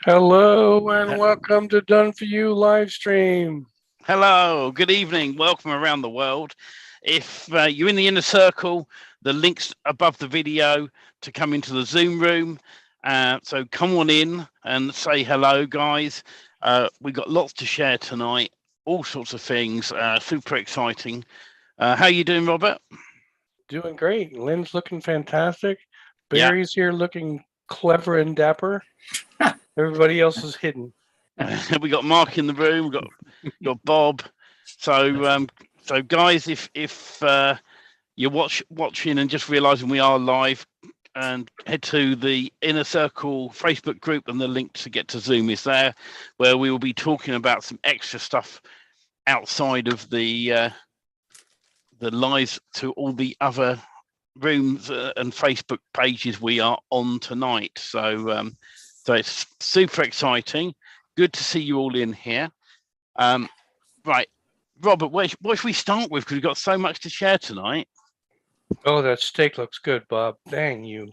Hello and welcome to Done For You live stream. Hello, good evening. Welcome around the world. If you're in the inner circle, the link's above the video to come into the Zoom room. So come on in and say hello, guys. We've got lots to share tonight, all sorts of things, super exciting. How you doing, Robert? Doing great. Lynn's looking fantastic. Yeah. Barry's here looking clever and dapper. Everybody else is hidden. We got Mark in the room. We got Bob. So guys, if you're watching and just realizing we are live, and head to the Inner Circle Facebook group, and the link to get to Zoom is there, where we will be talking about some extra stuff outside of the lives to all the other rooms and Facebook pages we are on tonight. So it's super exciting. Good to see you all in here. Right, Robert, what should we start with? Because we've got so much to share tonight. Oh, that steak looks good, Bob. Dang you.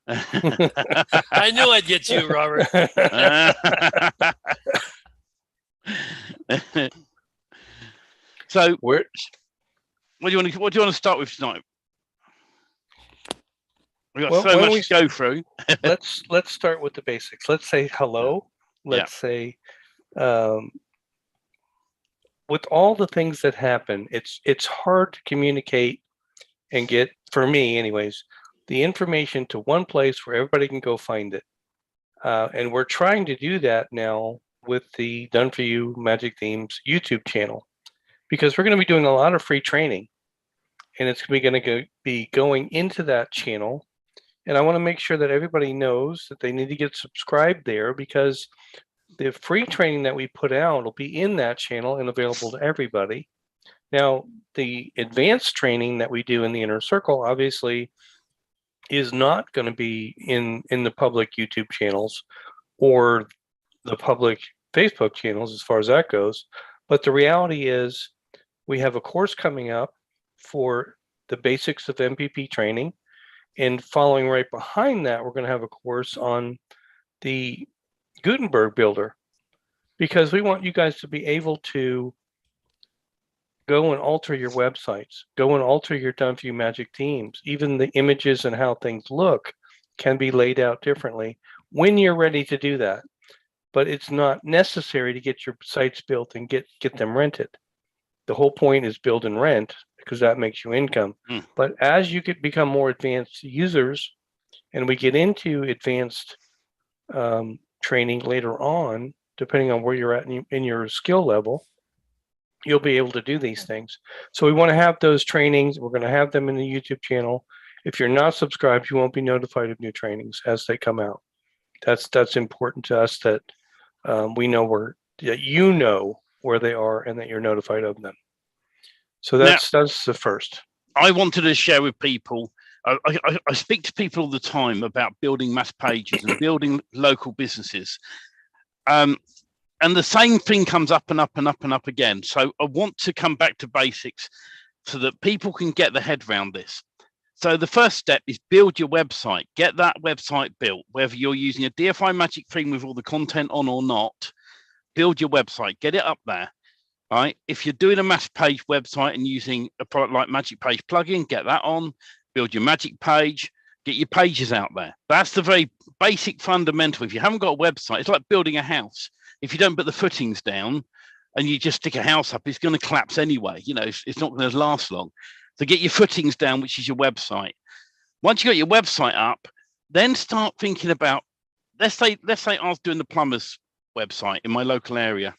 I knew I'd get you, Robert. So, what do you want to start with tonight? We've got so much to go through. let's start with the basics. Let's say hello. Let's say with all the things that happen, it's hard to communicate and get, for me anyways, the information to one place where everybody can go find it. And we're trying to do that now with the Done For You Magic Themes YouTube channel, because we're going to be doing a lot of free training, and it's going to be going into that channel. And I want to make sure that everybody knows that they need to get subscribed there, because the free training that we put out will be in that channel and available to everybody. Now, the advanced training that we do in the Inner Circle obviously is not going to be in the public YouTube channels or the public Facebook channels as far as that goes. But the reality is we have a course coming up for the basics of MPP training. And following right behind that, we're going to have a course on the Gutenberg Builder, because we want you guys to be able to go and alter your websites, go and alter your Done For You Magic Themes. Even the images and how things look can be laid out differently when you're ready to do that. But it's not necessary to get your sites built and get them rented. The whole point is build and rent, because that makes you income. But as you become more advanced users, and we get into advanced training later on, depending on where you're at in your skill level, you'll be able to do these things. So we want to have those trainings. We're going to have them in the YouTube channel. If you're not subscribed, you won't be notified of new trainings as they come out. That's important to us, that we know that you know where they are and that you're notified of them. So that's the first. I wanted to share with people. I speak to people all the time about building mass pages and building local businesses. And the same thing comes up and up and up and up again. So I want to come back to basics so that people can get their head around this. So the first step is build your website. Get that website built, whether you're using a DFY Magic Theme with all the content on or not. Build your website, get it up there. Right? If you're doing a mass page website and using a product like Magic Page plugin, get that on. Build your Magic Page, get your pages out there. That's the very basic fundamental. If you haven't got a website, it's like building a house. If you don't put the footings down and you just stick a house up, it's going to collapse anyway. You know, it's not going to last long. So get your footings down, which is your website. Once you got your website up, then start thinking about, let's say I was doing the plumber's website in my local area.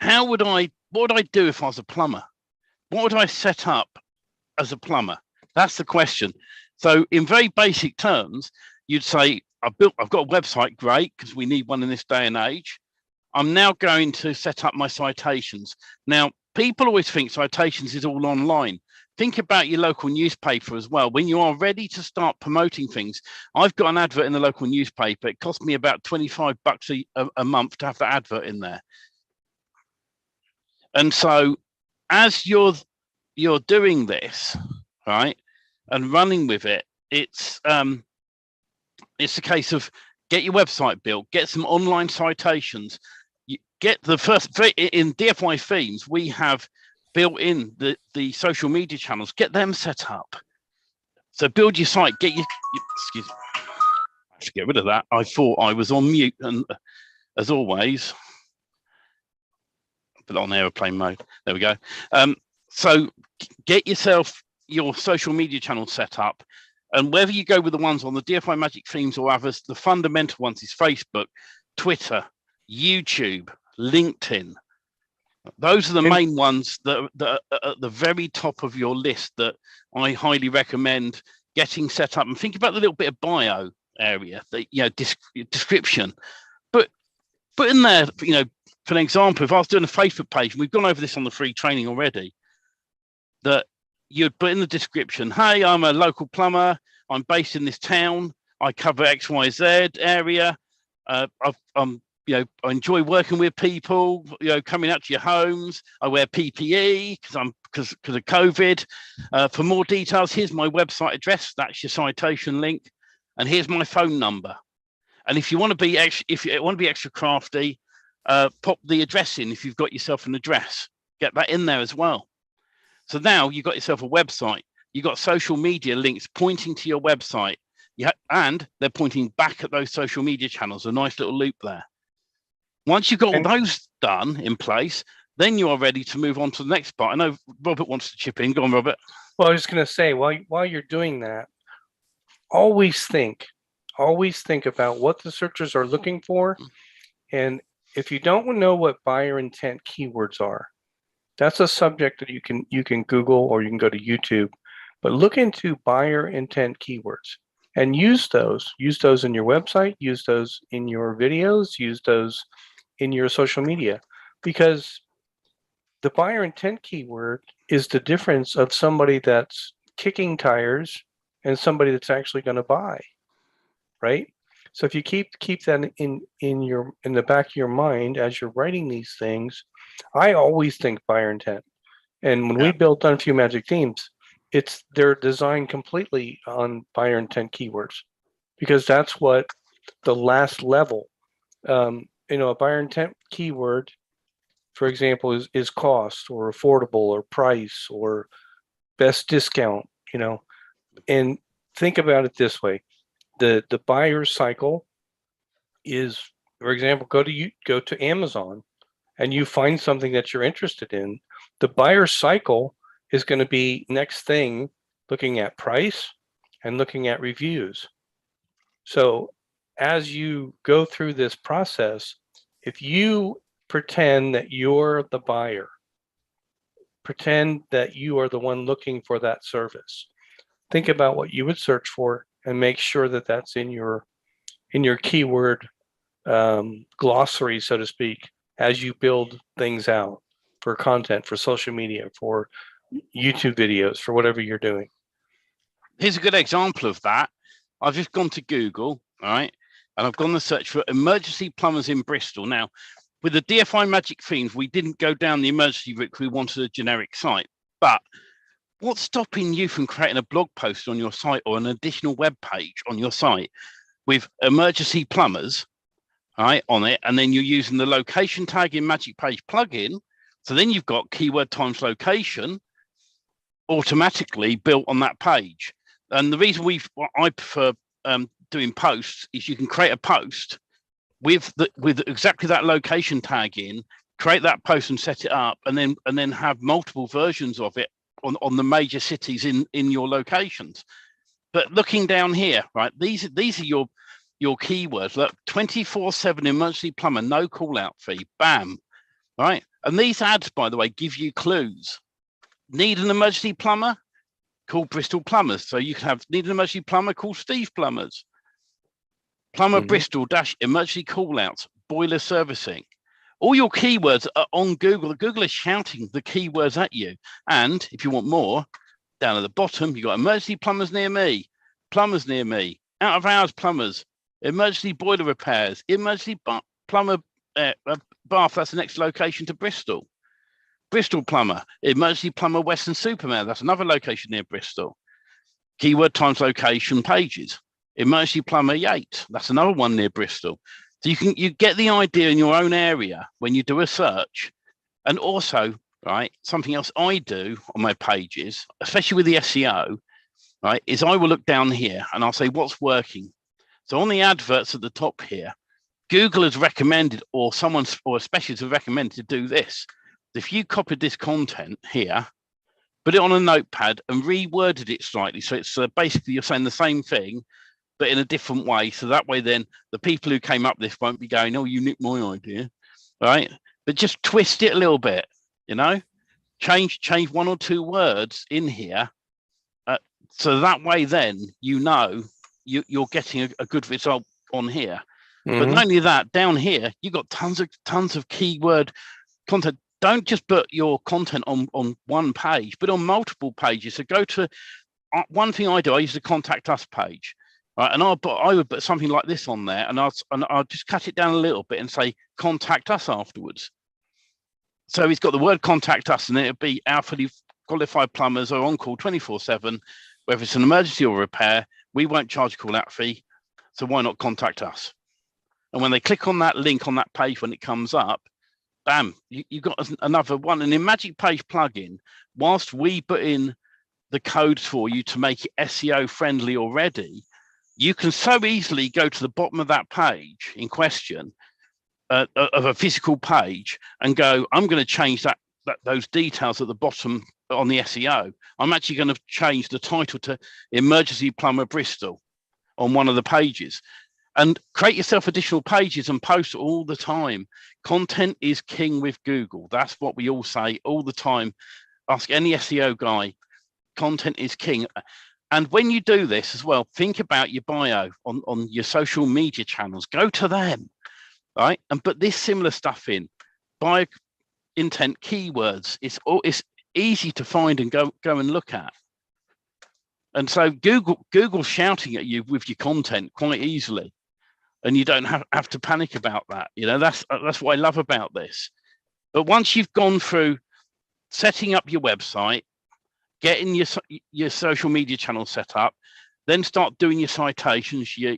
What would I do if I was a plumber? What would I set up as a plumber? That's the question. So in very basic terms, you'd say, I've got a website, great, because we need one in this day and age. I'm now going to set up my citations. Now, people always think citations is all online. Think about your local newspaper as well. When you are ready to start promoting things, I've got an advert in the local newspaper. It cost me about $25 a month to have that advert in there. And so as you're doing this, right, and running with it, it's a case of get your website built, get some online citations. You get the first in DFY themes. We have built in the social media channels. Get them set up. So build your site. Get your excuse me. I should get rid of that. I thought I was on mute, and as always, put it on airplane mode. There we go. So get yourself your social media channel set up, and whether you go with the ones on the DFY Magic themes or others, the fundamental ones is Facebook, Twitter, YouTube, LinkedIn. Those are the main ones that are at the very top of your list that I highly recommend getting set up. And think about the little bit of bio area, the description. But put in there, for an example, if I was doing a Facebook page, and we've gone over this on the free training already, that you'd put in the description, hey, I'm a local plumber, I'm based in this town, I cover XYZ area, I enjoy working with people, coming out to your homes. I wear PPE because of COVID. For more details, here's my website address. That's your citation link, and here's my phone number. And if you want to be extra crafty, pop the address in. If you've got yourself an address, get that in there as well. So now you've got yourself a website. You've got social media links pointing to your website, and they're pointing back at those social media channels. A nice little loop there. Once you've got all those done in place, then you are ready to move on to the next part. I know Robert wants to chip in. Go on, Robert. Well, I was going to say, while you're doing that, always think about what the searchers are looking for. And if you don't know what buyer intent keywords are, that's a subject that you can Google, or you can go to YouTube, but look into buyer intent keywords and use those in your website, use those in your videos, use those in your social media, because the buyer intent keyword is the difference of somebody that's kicking tires and somebody that's actually going to buy, right? So if you keep that in the back of your mind as you're writing these things, I always think buyer intent. And when we built on a few Magic Themes, they're designed completely on buyer intent keywords, because that's what the last level. A buyer intent keyword, for example, is cost, or affordable, or price, or best discount. And think about it this way: the buyer cycle is, for example, go to Amazon and you find something that you're interested in. The buyer cycle is going to be next thing, looking at price and looking at reviews. So as you go through this process, if you pretend that you're the buyer, pretend that you are the one looking for that service, think about what you would search for and make sure that that's in your keyword glossary, so to speak, as you build things out for content, for social media, for YouTube videos, for whatever you're doing. Here's a good example of that. I've just gone to Google, all right, and I've gone to search for emergency plumbers in Bristol. Now, with the DFY Magic Themes, we didn't go down the emergency route because we wanted a generic site. But what's stopping you from creating a blog post on your site, or an additional web page on your site with emergency plumbers, all right, on it, and then you're using the location tag in Magic Page plugin? So then you've got keyword times location automatically built on that page. And the reason I prefer doing posts is you can create a post with exactly that location tag in, create that post and set it up, and then have multiple versions of it on the major cities in your locations. But looking down here, right, these are your keywords. Look, 24/7 emergency plumber, no call out fee, bam, right? And these ads, by the way, give you clues. Need an emergency plumber? Call Bristol Plumbers. So you can have need an emergency plumber, call Steve Plumbers. Plumber Bristol - emergency call outs, boiler servicing. All your keywords are on Google. Google is shouting the keywords at you. And if you want more, down at the bottom, you've got emergency plumbers near me, plumbers near me, out of hours plumbers, emergency boiler repairs, emergency plumber bath. That's the next location to Bristol. Bristol plumber, emergency plumber Western Superman. That's another location near Bristol. Keyword times location pages. emergency plumber Yates. That's another one near Bristol. So you get the idea in your own area when you do a search. And also, right, something else I do on my pages, especially with the SEO, right, is I will look down here and I'll say what's working. So on the adverts at the top here, Google has recommended, or a specialist has recommended to do this. If you copied this content here, put it on a notepad and reworded it slightly, so it's basically you're saying the same thing, but in a different way. So that way, then the people who came up with this won't be going, "Oh, you nicked my idea," right? But just twist it a little bit, change one or two words in here, so that way, then you're getting a good result on here. But not only that, down here you've got tons of keyword content. Don't just put your content on one page, but on multiple pages. So go to one thing I do. I use the contact us page, right? And I would put something like this on there, and I'll just cut it down a little bit and say contact us afterwards. So he's got the word contact us, and it'll be our fully qualified plumbers are on call 24/7, whether it's an emergency or repair. We won't charge a call out fee, so why not contact us? And when they click on that link on that page, when it comes up, bam, you've got another one. And in Magic Page plugin, whilst we put in the codes for you to make it SEO friendly already, you can so easily go to the bottom of that page in question, of a physical page, and go, I'm going to change those details at the bottom on the SEO. I'm actually going to change the title to Emergency Plumber Bristol on one of the pages. And create yourself additional pages and post all the time. Content is king with Google. That's what we all say all the time. Ask any SEO guy, content is king. And when you do this as well, think about your bio on your social media channels. Go to them, right? And put this similar stuff in. Bio intent keywords. It's easy to find and go and look at. And so Google's shouting at you with your content quite easily. And you don't have to panic about that. That's what I love about this. But once you've gone through setting up your website, getting your social media channel set up, then start doing your citations, your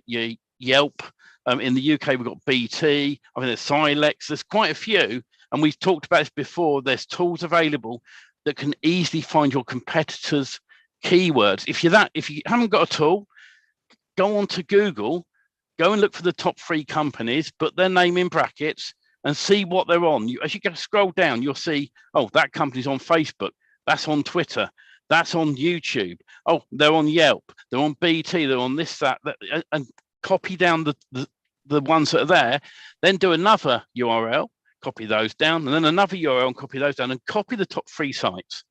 Yelp. In the UK, we've got BT. I mean, there's Silex. There's quite a few. And we've talked about this before. There's tools available that can easily find your competitors' keywords. If you haven't got a tool, go onto Google. Go and look for the top 3 companies, put their name in brackets and see what they're on. As you scroll down, you'll see, oh, that company's on Facebook. That's on Twitter. That's on YouTube. Oh, they're on Yelp. They're on BT. They're on this, that, and copy down the ones that are there. Then do another URL, copy those down, and then another URL and copy those down, and copy the top 3 sites.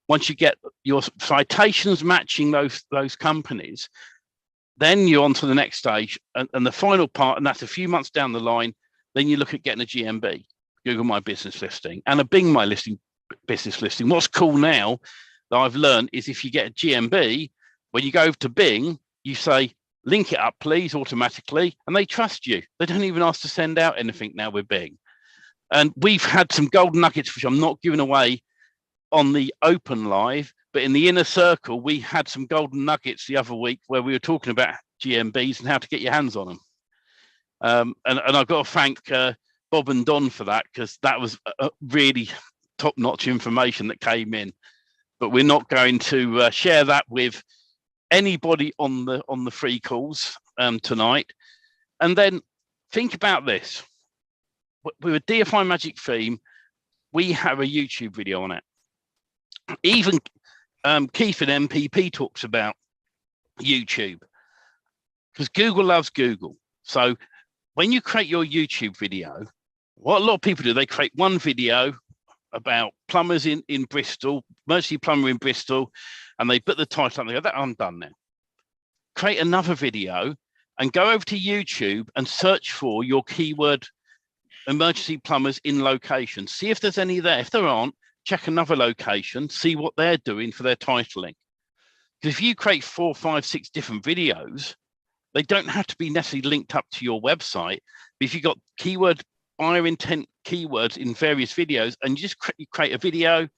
Once you get your citations matching those companies, then you're on to the next stage and the final part, and that's a few months down the line. Then you look at getting a GMB, Google My Business listing, and a Bing My Listing business listing. What's cool now that I've learned is if you get a GMB, when you go to Bing, you say, link it up, please, automatically, and they trust you. They don't even ask to send out anything now with Bing. And we've had some golden nuggets, which I'm not giving away on the open live, but in the inner circle, we had some golden nuggets the other week where we were talking about GMBs and how to get your hands on them. And I've got to thank Bob and Don for that, because that was a really top-notch information that came in. But we're not going to share that with anybody on the free calls tonight. And then think about this. With a DFY Magic theme, we have a YouTube video on it. Even Keith in MPP talks about YouTube, because Google loves Google. So when you create your YouTube video, what a lot of people do, they create one video about plumbers in Bristol, mostly plumber in Bristol, and they put the title up and they go, I'm done now. Create another video and go over to YouTube and search for your keyword emergency plumbers in location. See if there's any there. If there aren't, check another location, see what they're doing for their titling. Because if you create 4, 5, 6 different videos, they don't have to be necessarily linked up to your website. But if you've got keyword buyer intent keywords in various videos, and you just create a video,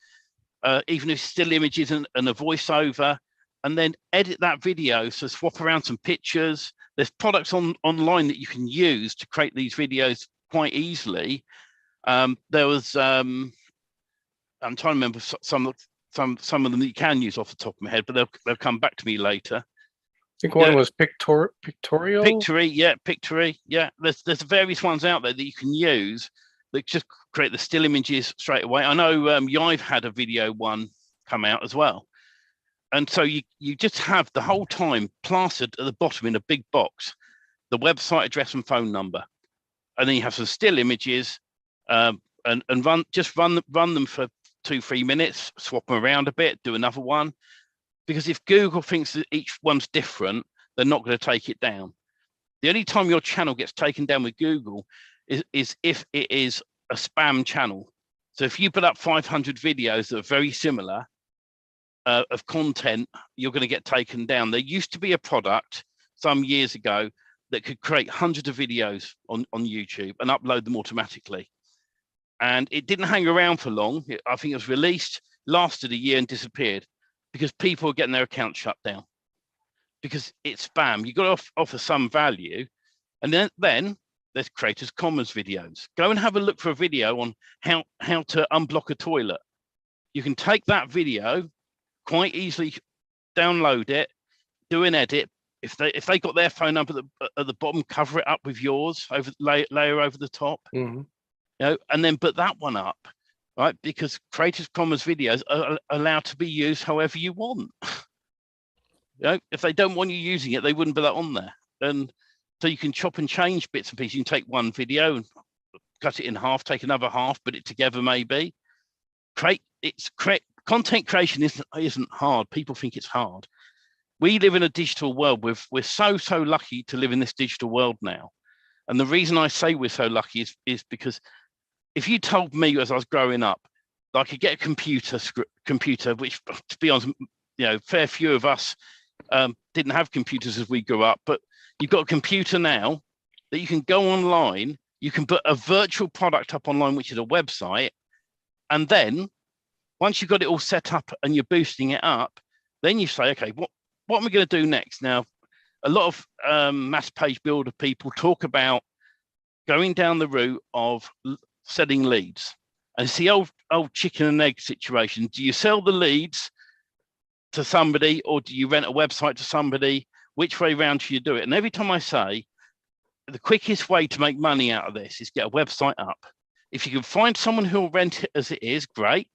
even if it's still images and a voiceover, and then edit that video. So swap around some pictures. There's products online that you can use to create these videos quite easily. There was I'm trying to remember some of them that you can use off the top of my head, but they'll come back to me later. I think one was Pictorial. Pictory, yeah, Pictory, yeah. There's various ones out there that you can use that just create the still images straight away. I know Yive had a video one come out as well, and so you just have the whole time plastered at the bottom in a big box the website address and phone number, and then you have some still images, and run them for 2-3 minutes, swap them around a bit, do another one. Because if Google thinks that each one's different, they're not going to take it down. The only time your channel gets taken down with Google is if it is a spam channel. So if you put up 500 videos that are very similar of content, you're going to get taken down. There used to be a product some years ago that could create hundreds of videos on YouTube and upload them automatically. And it didn't hang around for long. I think it was released, lasted a year and disappeared, because people are getting their account shut down because it's spam. You've got to offer some value. And then there's Creators Commons videos. Go and have a look for a video on how to unblock a toilet. You can take that video, quite easily download it, do an edit. If they got their phone number at the bottom, cover it up with yours, layer over the top, you know, and then put that one up. Right, because Creators Commons videos are allowed to be used however you want. You know, if they don't want you using it, they wouldn't put that on there. And so you can chop and change bits and pieces. You can take one video and cut it in half, take another half, put it together maybe. Content creation isn't hard. People think it's hard. We live in a digital world. We're so lucky to live in this digital world now. And the reason I say we're so lucky is because if you told me as I was growing up that I could get a computer, which, to be honest, you know, fair few of us didn't have computers as we grew up, but you've got a computer now that you can go online, you can put a virtual product up online, which is a website, and then once you've got it all set up and you're boosting it up, then you say, okay, what am I going to do next? Now, a lot of mass page builder people talk about going down the route of selling leads, and it's the old chicken and egg situation. Do you sell the leads to somebody, or do you rent a website to somebody? Which way round should you do it? And every time I say the quickest way to make money out of this is get a website up. If you can find someone who will rent it as it is, great.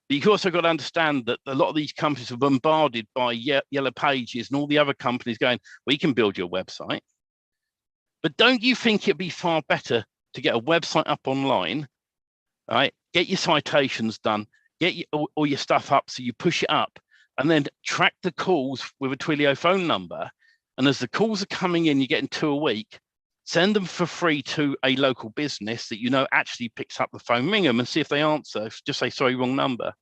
But you've also got to understand that a lot of these companies are bombarded by Yellow Pages and all the other companies going, we can build your website. But don't you think it'd be far better to get a website up online, right? Get your citations done, get all your stuff up so you push it up, and then track the calls with a Twilio phone number. And as the calls are coming in, you're getting 2 a week, send them for free to a local business that you know actually picks up the phone, ring them and see if they answer. Just say, sorry, wrong number.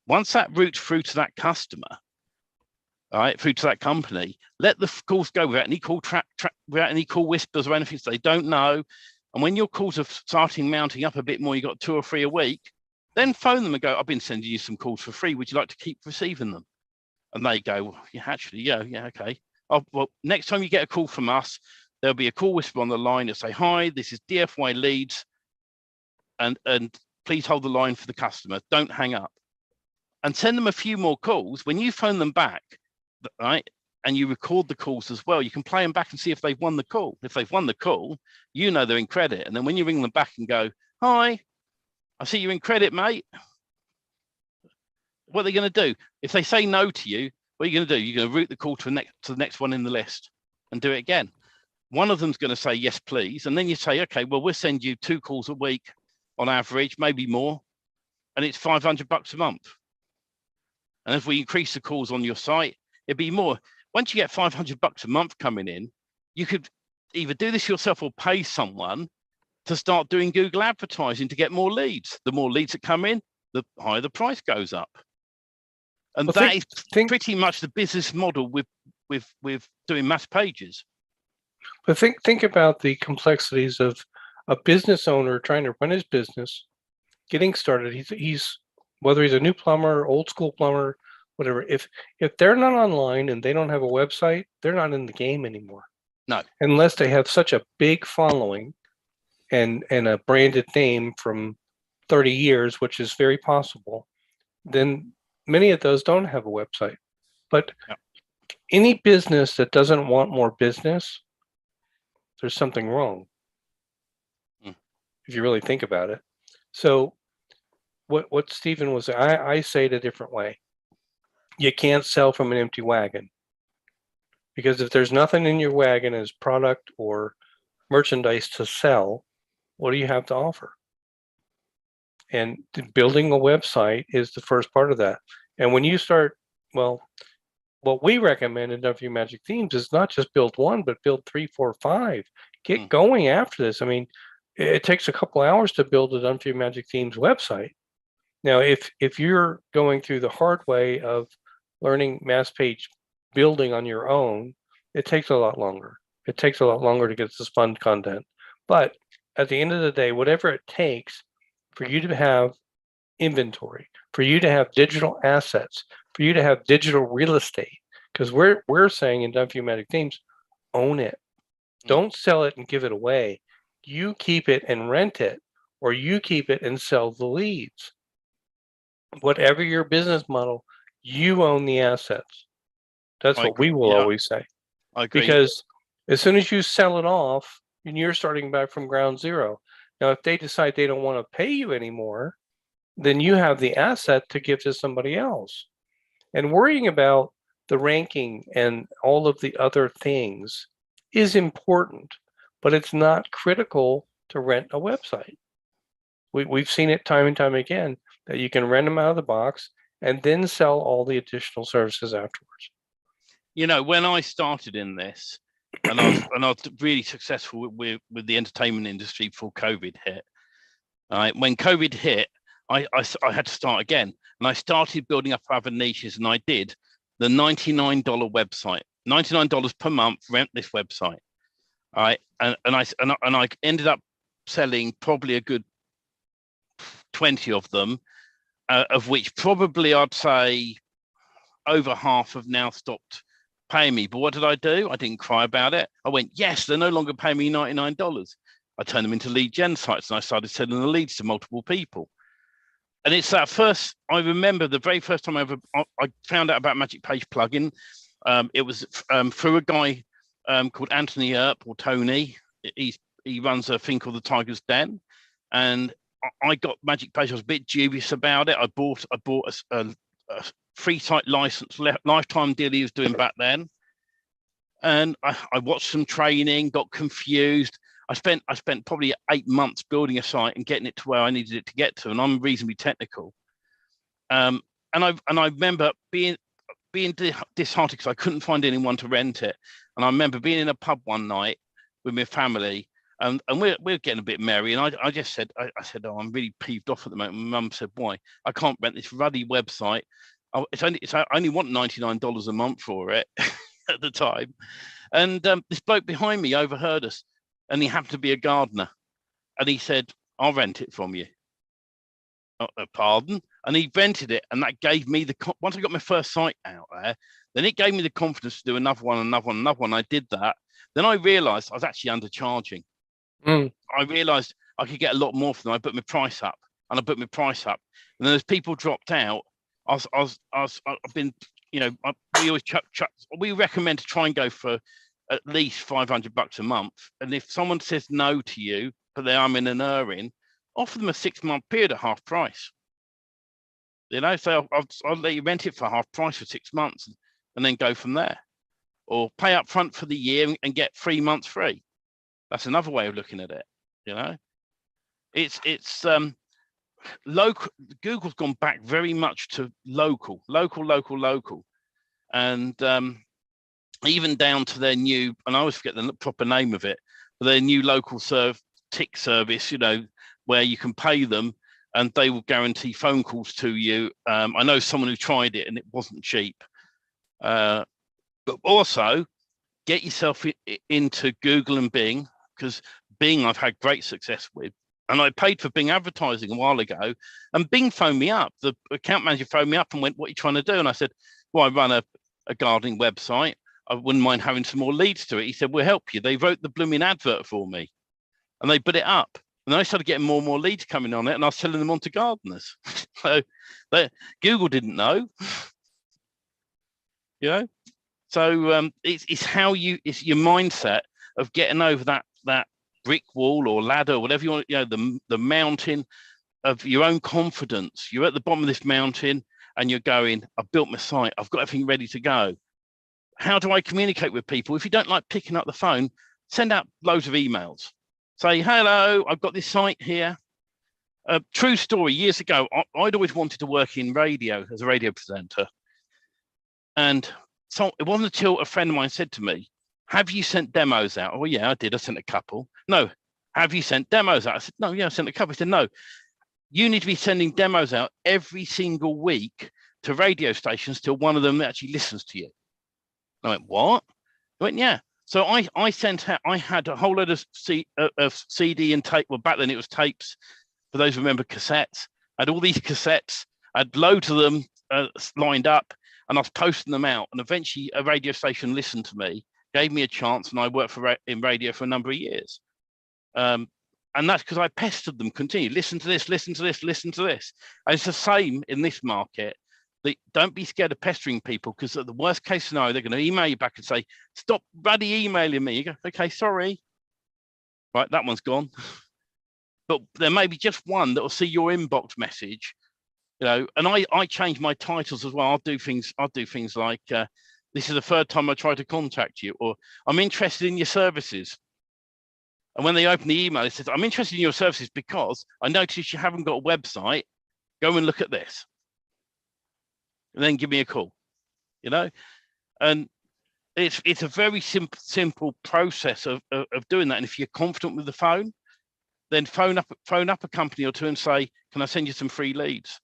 Once that routes through to that customer, all right, through to that company, let the calls go without any call without any call whispers or anything so they don't know. And when your calls are starting mounting up a bit more, you got 2 or 3 a week, then phone them and go, I've been sending you some calls for free. Would you like to keep receiving them? And they go, well, yeah, actually, yeah, okay. Oh, well, next time you get a call from us, there'll be a call whisper on the line to say, hi, this is DFY leads, and please hold the line for the customer. Don't hang up. And send them a few more calls. When you phone them back, right, and you record the calls as well, you can play them back and see if they've won the call. If they've won the call, you know they're in credit. And then when you ring them back and go, hi, I see you're in credit, mate. What are they going to do? If they say no to you, what are you going to do? You're going to route the call to the next one in the list and do it again. One of them's going to say, yes, please. And then you say, okay, well, we'll send you 2 calls a week on average, maybe more. And it's $500 a month. And if we increase the calls on your site, it'd be more. Once you get $500 a month coming in, you could either do this yourself or pay someone to start doing Google advertising to get more leads. The more leads that come in, the higher the price goes up. And well, that is pretty much the business model with doing mass pages. But think about the complexities of a business owner trying to run his business, getting started. He's whether he's a new plumber, old school plumber, whatever. If they're not online and they don't have a website, they're not in the game anymore. No. Unless they have such a big following and a branded name from 30 years, which is very possible, then many of those don't have a website. But any business that doesn't want more business, there's something wrong. If you really think about it. So what Stephen was, I say it a different way. You can't sell from an empty wagon, because if there's nothing in your wagon as product or merchandise to sell, what do you have to offer? And building a website is the first part of that. And when you start, well, what we recommend in WFY Magic Themes is not just build one, but build 3, 4, 5. Get going after this. I mean, it takes a couple hours to build a WFY Magic Themes website. Now, if you're going through the hard way of learning mass page building on your own, it takes a lot longer. It takes a lot longer to get to fun content. But at the end of the day, whatever it takes for you to have inventory, for you to have digital assets, for you to have digital real estate, because we're saying in WFY Magic Themes, own it. Don't sell it and give it away. You keep it and rent it, or you keep it and sell the leads. Whatever your business model, you own the assets. That's what we will always say. I agree. Because as soon as you sell it off, and you're starting back from ground zero. Now, if they decide they don't want to pay you anymore, then you have the asset to give to somebody else. And worrying about the ranking and all of the other things is important, but it's not critical to rent a website. We've seen it time and time again that you can rent them out of the box and then sell all the additional services afterwards. You know, when I started in this, and I was really successful with the entertainment industry before COVID hit. When COVID hit, I had to start again, and I started building up other niches, and I did the $99 website, $99 per month, rent this website. All right, and I ended up selling probably a good 20 of them, of which probably I'd say over half have now stopped paying me. But what did I do? I didn't cry about it. I went, yes, they're no longer paying me $99. I turned them into lead gen sites, and I started selling the leads to multiple people. And it's that first, I remember the very first time I found out about Magic Page plugin. It was through a guy called Anthony Earp, or Tony. He runs a thing called the Tiger's Den. And I got Magic Page. I was a bit dubious about it. I bought a free site license, lifetime deal he was doing back then. And I watched some training, got confused. I spent probably 8 months building a site and getting it to where I needed it to get to, and I'm reasonably technical. And I remember being disheartened because I couldn't find anyone to rent it. And I remember being in a pub one night with my family, and we're getting a bit merry. And I just said, I said, oh, I'm really peeved off at the moment. My mum said, why? I can't rent this ruddy website. I only want $99 a month for it at the time. And this bloke behind me overheard us, and he happened to be a gardener. And he said, I'll rent it from you. Pardon? And he rented it, and that gave me once I got my first site out there, then it gave me the confidence to do another one. I did that. Then I realized I was actually undercharging. I realized I could get a lot more for them. I put my price up, and and then as people dropped out, I've been, you know, we always we recommend to try and go for at least $500 a month. And if someone says no to you, but they are in an erring, offer them a 6-month period at half price. You know, so I'll let you rent it for half price for 6 months, and then go from there. Or pay up front for the year and get 3 months free. That's another way of looking at it. You know, it's local. Google's gone back very much to local, and even down to their new, and I always forget the proper name of it, but their new local tick service, you know, where you can pay them and they will guarantee phone calls to you. I know someone who tried it and it wasn't cheap. But also get yourself into Google and Bing, because Bing I've had great success with. And I paid for Bing advertising a while ago, and Bing phoned me up. The account manager phoned me up and went, "What are you trying to do?" And I said, "Well, I run a gardening website. I wouldn't mind having some more leads to it." He said, "We'll help you." They wrote the blooming advert for me, and they put it up. And then I started getting more and more leads coming on it, and I was selling them on to gardeners. So Google didn't know, you know. So it's it's your mindset of getting over that brick wall or ladder, or whatever you want, you know, the mountain of your own confidence. You're at the bottom of this mountain and you're going, "I've built my site, I've got everything ready to go. How do I communicate with people?" If you don't like picking up the phone, send out loads of emails. Say, "Hello, I've got this site here." True story, years ago, I'd always wanted to work in radio as a radio presenter. And so it wasn't until a friend of mine said to me, "Have you sent demos out?" "Oh yeah, I did. I sent a couple." "No. Have you sent demos out?" I said, "No, yeah, I sent a couple." He said, "No, you need to be sending demos out every single week to radio stations till one of them actually listens to you." I went, "What?" I went, "Yeah." So I sent out, I had a whole load of CD and tape. Well, back then it was tapes. For those who remember cassettes, I had all these cassettes. I had loads of them lined up, and I was posting them out. And eventually a radio station listened to me, gave me a chance, and I worked in radio for a number of years. And that's because I pestered them continually. "Listen to this, listen to this, listen to this." And it's the same in this market. Don't be scared of pestering people, because at the worst case scenario, they're going to email you back and say, "Stop bloody emailing me." You go, "Okay, sorry." Right, that one's gone. But there may be just one that will see your inbox message, you know. And I change my titles as well. I'll do things like, "This is the third time I try to contact you," or "I'm interested in your services." And when they open the email, it says, "I'm interested in your services because I noticed you haven't got a website. Go and look at this. And then give me a call," you know. And it's a very simple process of doing that. And if you're confident with the phone, then phone up a company or two and say, "Can I send you some free leads?"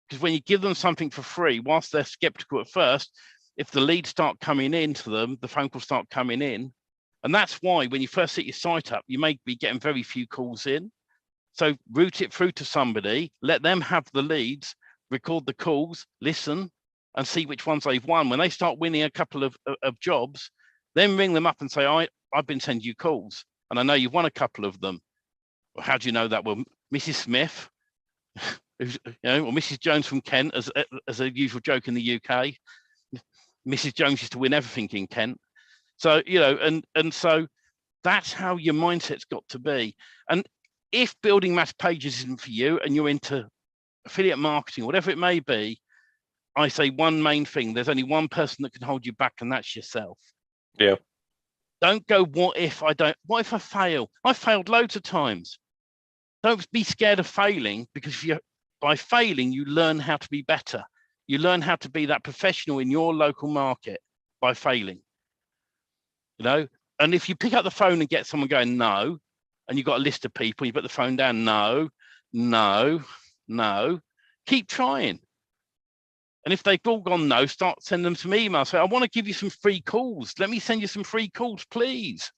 Because when you give them something for free, whilst they're skeptical at first, if the leads start coming in to them, the phone calls start coming in. And that's why when you first set your site up, you may be getting very few calls in. So route it through to somebody, let them have the leads, record the calls, listen, and see which ones they've won. When they start winning a couple of jobs, then ring them up and say, I've been sending you calls, and I know you've won a couple of them." "Well, how do you know that?" "Well, Mrs. Smith, who's, you know, or Mrs. Jones from Kent, as a usual joke in the UK. Mrs. Jones used to win everything in Kent." So, you know, and so that's how your mindset's got to be. And if building mass pages isn't for you and you're into affiliate marketing, whatever it may be, I say one main thing: there's only one person that can hold you back, and that's yourself. Yeah. Don't go, "What if I fail?" I failed loads of times. Don't be scared of failing, because by failing, you learn how to be better. You learn how to be that professional in your local market by failing, you know. And if you pick up the phone and get someone going, "No," and you've got a list of people, you put the phone down, "No, no, no," keep trying. And if they've all gone no, start sending them some emails. Say, "I want to give you some free calls. Let me send you some free calls, please."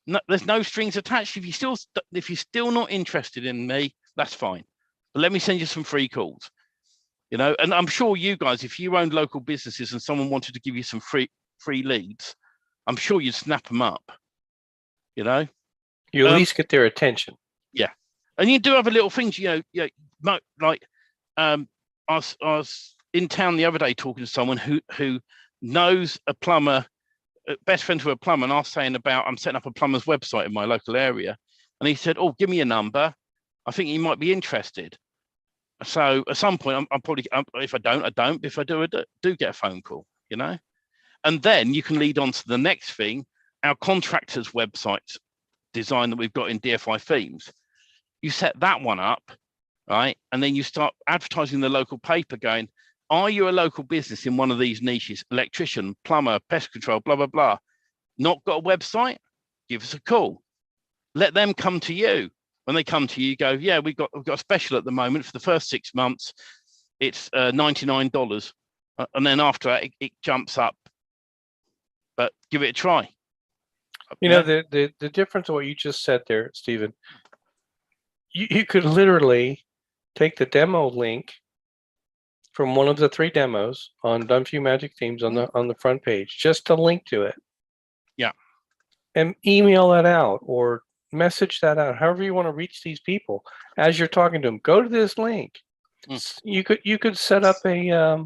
No, there's no strings attached. If you're still not interested in me, that's fine. But let me send you some free calls, you know. And I'm sure you guys, if you owned local businesses and someone wanted to give you some free leads, I'm sure you'd snap them up, you know. You at least get their attention. Yeah, and you do have a little things, you know, like I was in town the other day talking to someone who knows a plumber, best friend to a plumber, and I was saying about, I'm setting up a plumber's website in my local area, and he said, "Oh, give me a number. I think you might be interested." So at some point, I'm probably, if I don't, I don't. If I do, I do get a phone call, you know. And then you can lead on to the next thing, our contractors' website design that we've got in DFY themes. You set that one up, right? And then you start advertising the local paper, going, "Are you a local business in one of these niches? Electrician, plumber, pest control, blah, blah, blah. Not got a website? Give us a call." Let them come to you. When they come to you, you go, "Yeah, we've got a special at the moment for the first 6 months. It's $99. And then after that, it jumps up. But give it a try." You know, the difference of what you just said there, Stephen, you could literally take the demo link from one of the 3 demos on Done For You Magic Themes on the front page, just a link to it. Yeah. And email that out or message that out, however you want to reach these people. As you're talking to them, go to this link. You could set up a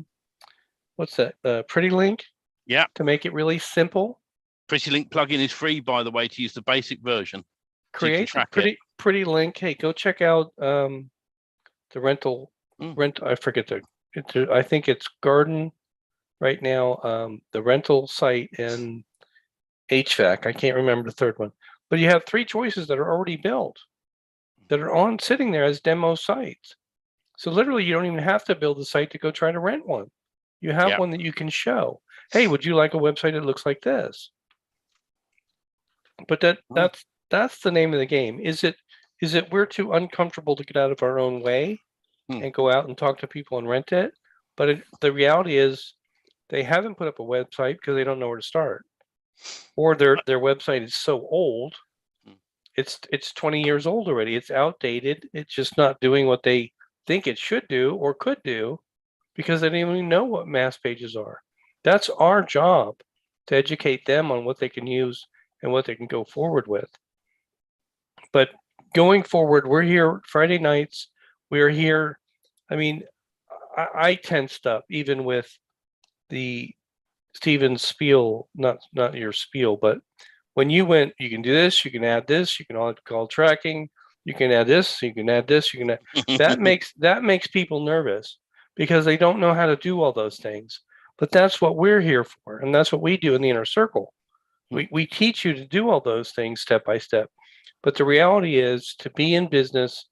what's that? Pretty Link. Yeah. To make it really simple. Pretty Link plugin is free, by the way, to use the basic version. Create a pretty link. Hey, go check out the rental. I forget I think it's Garden right now. The rental site and HVAC. I can't remember the third one, but you have 3 choices that are already built that are sitting there as demo sites. So literally, you don't even have to build a site to go try to rent one. You have one that you can show. Hey, would you like a website that looks like this? But that's the name of the game. Is it we're too uncomfortable to get out of our own way and go out and talk to people and rent it? But the reality is they haven't put up a website because they don't know where to start, or their website is so old, it's 20 years old already. It's outdated. It's just not doing what they think it should do or could do because they don't even know what mass pages are. That's our job, to educate them on what they can use and what they can go forward with. But going forward, we're here Friday nights. We're here. I mean, I tensed up even with the Steven's spiel, not your spiel, but when you went, you can do this, you can add this, you can call tracking, you can add this, you can add this, you can add, that makes people nervous because they don't know how to do all those things. But that's what we're here for, and that's what we do in the inner circle. We teach you to do all those things step by step. But the reality is, to be in business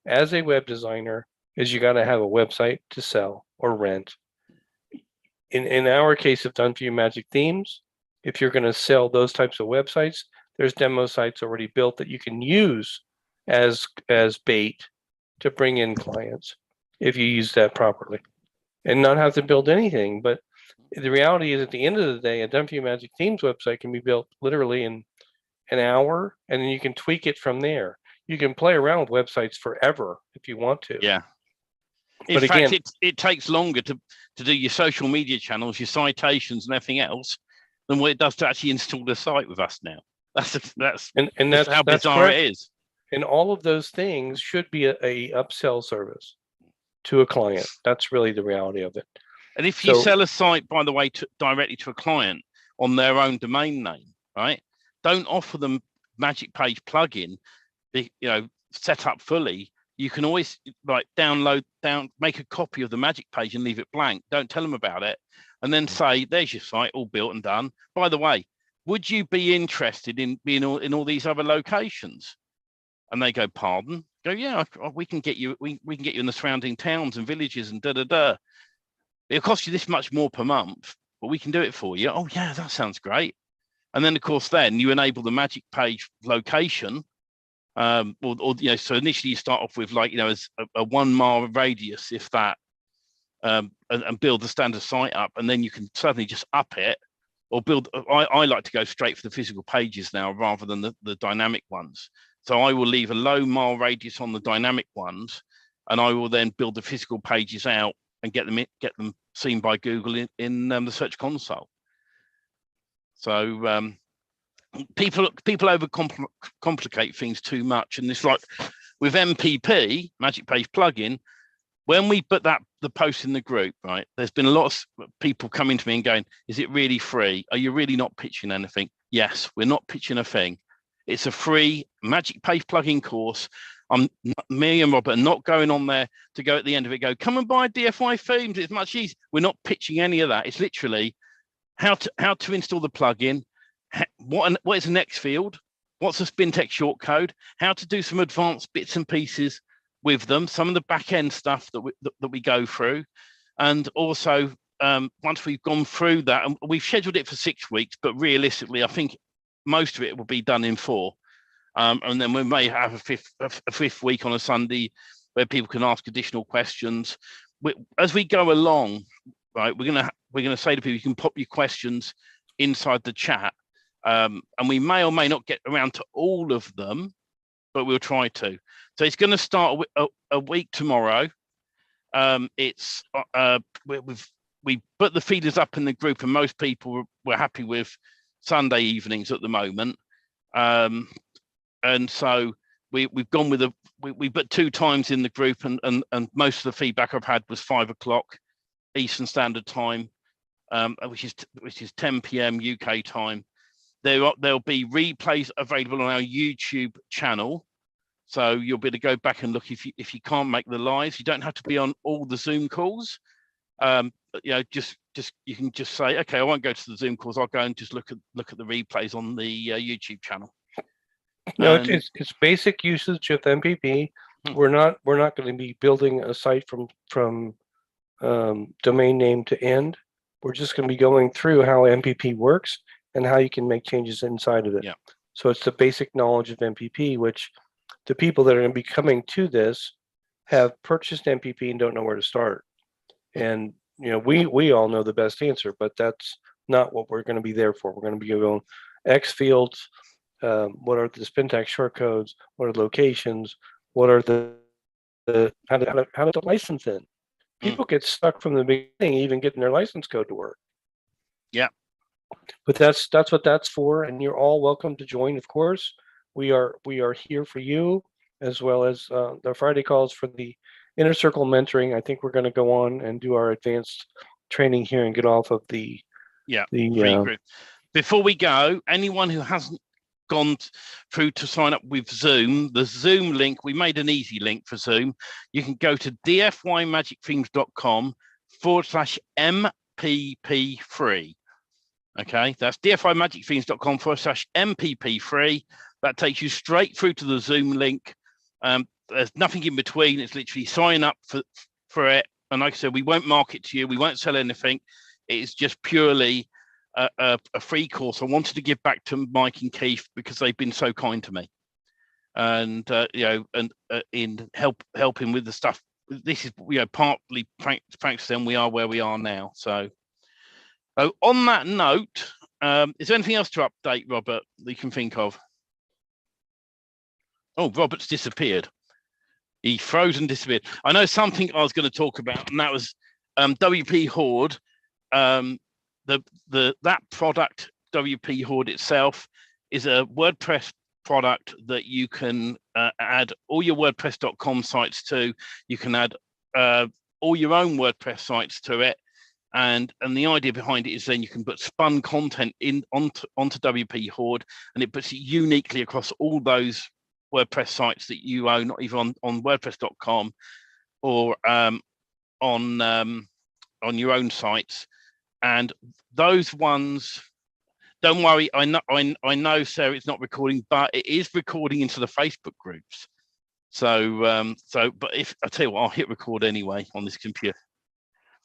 as a web designer is you got to have a website to sell or rent. In our case of Done For You Magic Themes, if you're going to sell those types of websites, there's demo sites already built that you can use as bait to bring in clients if you use that properly and not have to build anything. But the reality is, at the end of the day, a Done For You Magic Themes website can be built literally in an hour, and then you can tweak it from there. You can play around with websites forever if you want to. Yeah. In fact, it takes longer to do your social media channels, your citations, and everything else than what it does to actually install the site with us now. That's how bizarre it is. And all of those things should be a upsell service to a client. That's really the reality of it. And if you sell a site, by the way, directly to a client on their own domain name, right? Don't offer them Magic Page plugin, set up fully. You can always make a copy of the Magic Page and leave it blank. Don't tell them about it. And then say, there's your site, all built and done. By the way, would you be interested in being in all these other locations? And they go, pardon? Go, yeah, we can get you. We can get you in the surrounding towns and villages and da-da-da. It'll cost you this much more per month, but we can do it for you. Oh yeah, that sounds great. And then of course, then you enable the Magic Page location. So initially you start off with as a 1 mile radius, if that, and build the standard site up, and then you can suddenly just up it or build. I like to go straight for the physical pages now rather than the dynamic ones. So I will leave a low mile radius on the dynamic ones, and I will then build the physical pages out and get them seen by Google in the Search Console. So people overcomplicate things too much, and it's like with MPP, Magic Page plugin. When we put the post in the group, right? There's been a lot of people coming to me and going, "Is it really free? Are you really not pitching anything?" Yes, we're not pitching a thing. It's a free Magic Page plugin course. Me and Robert are not going on there to go at the end of it, go, come and buy DFY themes. It's much easier. We're not pitching any of that. It's literally how to install the plugin, what is the next field, what's the Spintex shortcode, how to do some advanced bits and pieces with them, some of the back end stuff that we go through. And also, once we've gone through that, and we've scheduled it for 6 weeks, but realistically, I think most of it will be done in 4. And then we may have a fifth week on a Sunday where people can ask additional questions. As we go along, right, we're gonna say to people, you can pop your questions inside the chat, and we may or may not get around to all of them, but we'll try to. So it's going to start a week tomorrow. It's we put the feeders up in the group, and most people were happy with Sunday evenings at the moment. And so we've gone with we put 2 times in the group, and most of the feedback I've had was 5 o'clock Eastern Standard Time, which is 10 p.m. UK time. There'll be replays available on our YouTube channel, so you'll be able to go back and look if you can't make the lives. You don't have to be on all the Zoom calls. Just you can just say, okay, I won't go to the Zoom calls. I'll go and just look at the replays on the YouTube channel. No, it's basic usage of MPP. We're not going to be building a site from domain name to end. We're just going to be going through how MPP works and how you can make changes inside of it. Yeah. So it's the basic knowledge of MPP, which the people that are going to be coming to this have purchased MPP and don't know where to start. And we all know the best answer, but that's not what we're going to be there for. We're going to be going X fields. What are the syntax shortcodes? What are locations? What are the how to license in? People get stuck from the beginning, even getting their license code to work. Yeah. But that's what that's for, and you're all welcome to join. Of course, we are here for you, as well as the Friday calls for the Inner Circle mentoring. I think we're going to go on and do our advanced training here and get off of the free group. Before we go, anyone who hasn't gone through to sign up with Zoom, the Zoom link, we made an easy link for Zoom. You can go to dfymagicthemes.com/MPP free. Okay, that's dfymagicthemes.com/MPP free. That takes you straight through to the Zoom link. There's nothing in between. It's literally sign up for it. And like I said, we won't market to you. We won't sell anything. It's just purely a free course. I wanted to give back to Mike and Keith because they've been so kind to me, and in helping with the stuff. This is partly thanks to them we are where we are now. So on that note, is there anything else to update, Robert, that you can think of? Oh, Robert's disappeared. He froze and disappeared. I know something I was going to talk about, and that was WP Hoard. That product, WP Hoard itself, is a WordPress product that you can add all your WordPress.com sites to. You can add all your own WordPress sites to it, and the idea behind it is then you can put spun content onto WP Hoard, and it puts it uniquely across all those WordPress sites that you own, not even on WordPress.com or on your own sites. And those ones, don't worry, I know Sarah, it's not recording, but it is recording into the Facebook groups. So but if I tell you what, I'll hit record anyway on this computer,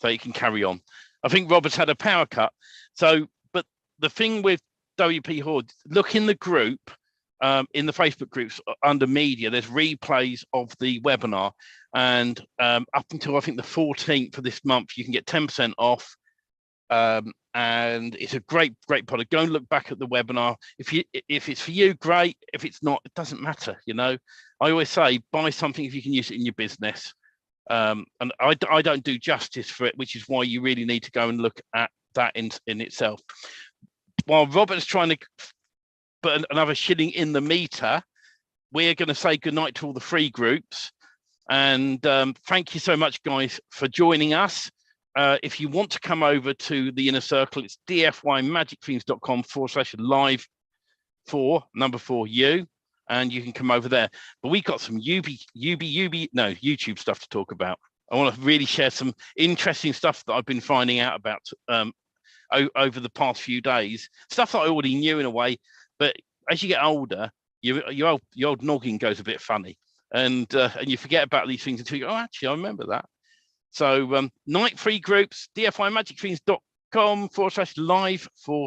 so you can carry on. I think Robert's had a power cut. So, but the thing with WP Hoard, look in the group, in the Facebook groups under media, there's replays of the webinar, and up until I think the 14th of this month, you can get 10% off. And it's a great product. Go and look back at the webinar. If it's for you, great. If it's not, it doesn't matter. I always say, buy something if you can use it in your business. And I don't do justice for it, which is why you really need to go and look at that in itself. While Robert's trying to put another shilling in the meter, we're going to say goodnight to all the free groups. And thank you so much, guys, for joining us. If you want to come over to the Inner Circle, it's dfymagicthemes.com/live4, and you can come over there. But we got some YouTube stuff to talk about. I want to really share some interesting stuff that I've been finding out about over the past few days. Stuff that I already knew in a way, but as you get older, your old noggin goes a bit funny, and you forget about these things until you go, oh, actually, I remember that. So night free groups, dfymagicthemes.com/live4